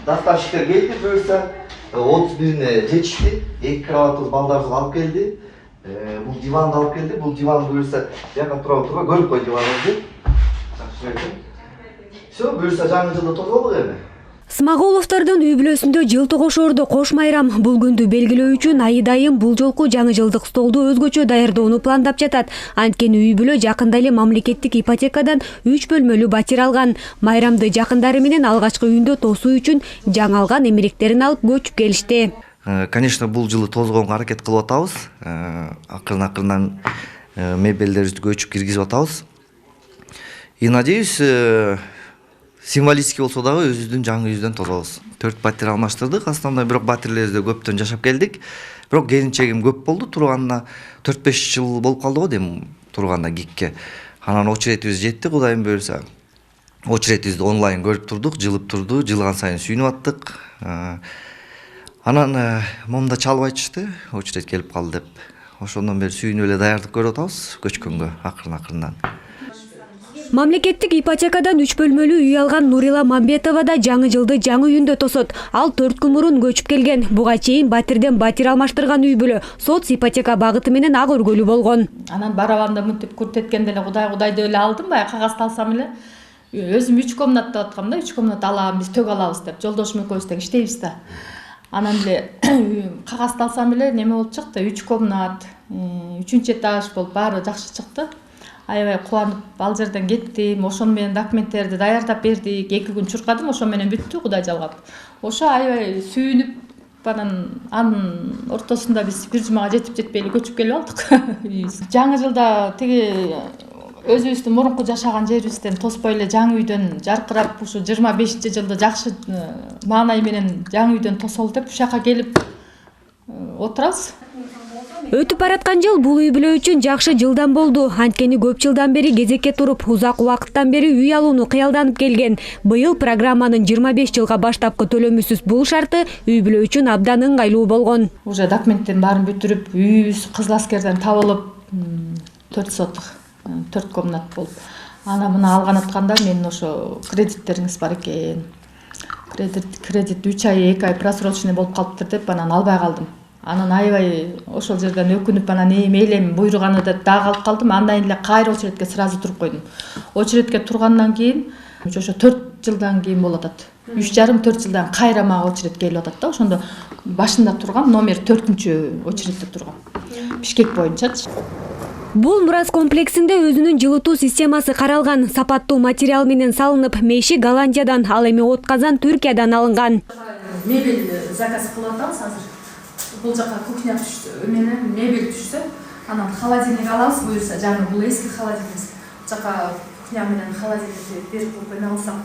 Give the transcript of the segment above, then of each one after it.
Доставщиктер келди буюрса 31-ине жетишти. 2 кроватыбыз балдарыбызга алып келди. Бул диванды алып келди. Бул диван буюрса жака тура көрүп кой диваныбызды. Все, буюрса жаңы жылды тозолдук эми. Смагуловдордун үй бүлөсүндө жыл тогошоордо кош майрам бул күндү белгилөө үчүн айдайым бул жолку жаңы жылдык столду өзгөчө даярдоону пландап жатат. Анткени үй бүлө жакында эле мамлекеттик ипотекадан 3 бөлмөлүү батир алган. Майрамды жакындары менен алгачкы үйүндө тосуу үчүн жаңы алган эмеректерин алып көчүп келишти. Конечно, бул жылы тозгонго аракет кылып атабыз. Акырын мебелдерибизди көчүп киргизип атабыз. И надеюсь, символический болсо дагы өзүбүздүн жаңы үйүбүздөн тозобуз. 4 батир алмаштырдык. Основной бирок батирлерибизде көптөн жашап келдик. Бирок келинчегим көп болду. Турганына 4-5 жыл болуп калды го дейм, турганына гикке. Анан очередибиз жетти, Кудайым буйрса. Очередибизди онлайн көрүп турдук, жылып турду, жылган сайын сүйүнүп аттык. Анан момда чалып айтышты, очеред келип калды деп. Ошондон бери сүйүнүп эле даярдык көрүп атабыз көчкөнгө акырын-акырындан. Мамлекеттик ипотекадан 3 бөлмөлүү үй алган Нурила Мамбетова да жаңы жылды жаңы үйүндө тосот. Ал 4 күн мурун көчүп келген. Буга чейин батирден батир алмаштырган үй бүлө соц ипотека багыты менен ак өргөлүү болгон. Анан барабанда мынтип күртеткенде эле Кудай деп эле алдым, баягы кагазды алсам эле өзүм 3 комнат деп аткам да, 3 комнат алабыз, биз төгө алабыз деп. Жолдошум экөөбүз тең иштейбиз да. Анан эле кагазды алсам эле неме болуп чыкты, 3 комнат, 3-чү этаж болуп баары жакшы чыкты. Аябай кубанып ал жерден кеттим. Ошону менен документтерди даярдап бердик. 2 күн чуркадым, ошо менен бүттү, Кудай жалгап. Ошо аябай сүйүнүп анын ортосунда биз бир жумага жетпей эле көчүп келип алдык. Жаңы жылда тиги өзүбүздүн мурунку жашаган жерибизден тоспой эле жаңы үйдөн жаркырап ушу 25-жылды жакшы маанай менен жаңы үйдөн тосолу деп ушул жака келип отурабыз. Өтүп бараткан жыл бул үй бүлө үчүн жакшы жылдан болду. Анткени көп жылдан бери кезекке туруп, узак убакыттан бери үй алууну кыялданып келген. Быйыл программанын 25 жылга баштапкы төлөмүсүз бул шарты үй бүлө үчүн абдан ыңгайлуу болгон. Уже документтерин баарын бүтүрүп, үйүбүз Кызыл Аскерден табылып, 4 соток, 4 комнат болуп. Ана мына алган атканда менин ошо кредиттериңиз бар экен. Кредит 3 ай, 2 ай просрочный болуп калыптыр деп анан албай калдым. Анан аябай ошол жерден өкүнүп анан эйлем буйруганы деп дагы алып калдым. Андан эле кайра очередке сразу туруп койдум. Очередке тургандан кийин ошо 4 жылдан кийин болуп атат. 3,5-4 жылдан кайра мага очеред келип атат да. Ошондо башында турган номер 4-чү очередте турган. Бишкек боюнчачы. Бул мурас комплексинде өзүнүн жылытуу системасы каралган. Сапаттуу материал менен салынып, меши Голландиядан, ал эми от казан Түркиядан алынган. Мебель заказ кылып атабыз азыр. Бул жака кухня түштү, менен мебель түштү. Анан холодильник алабыз, буюрса жаңы бул эски холодильник. Жака кухня менен холодильникти берип коюп алсам.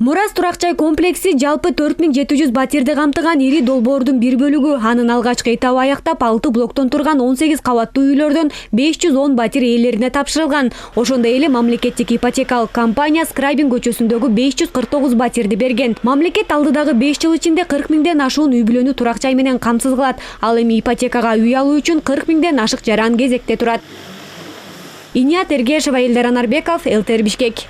Мурас турак-жай комплекси жалпы 4700 батирди камтыган ири долбоордун бир бөлүгү. Анын алгачкы этабы аяктап 6 блоктон турган 18 кабаттуу үйлөрдөн 510 батир ээлерине тапшырылган. Ошондой эле мамлекеттик ипотекалык компания Скрайбин көчөсүндөгү 549 батирди берген. Мамлекет алдыдагы 5 жыл ичинде 40 миңден ашуун үй бүлөнү турак-жай менен камсыз кылат. Ал эми ипотекага үй алуу үчүн 40 миңден ашык жаран кезекте турат. Иният Эргешева, Элдар Анарбеков, ЛТР Бишкек.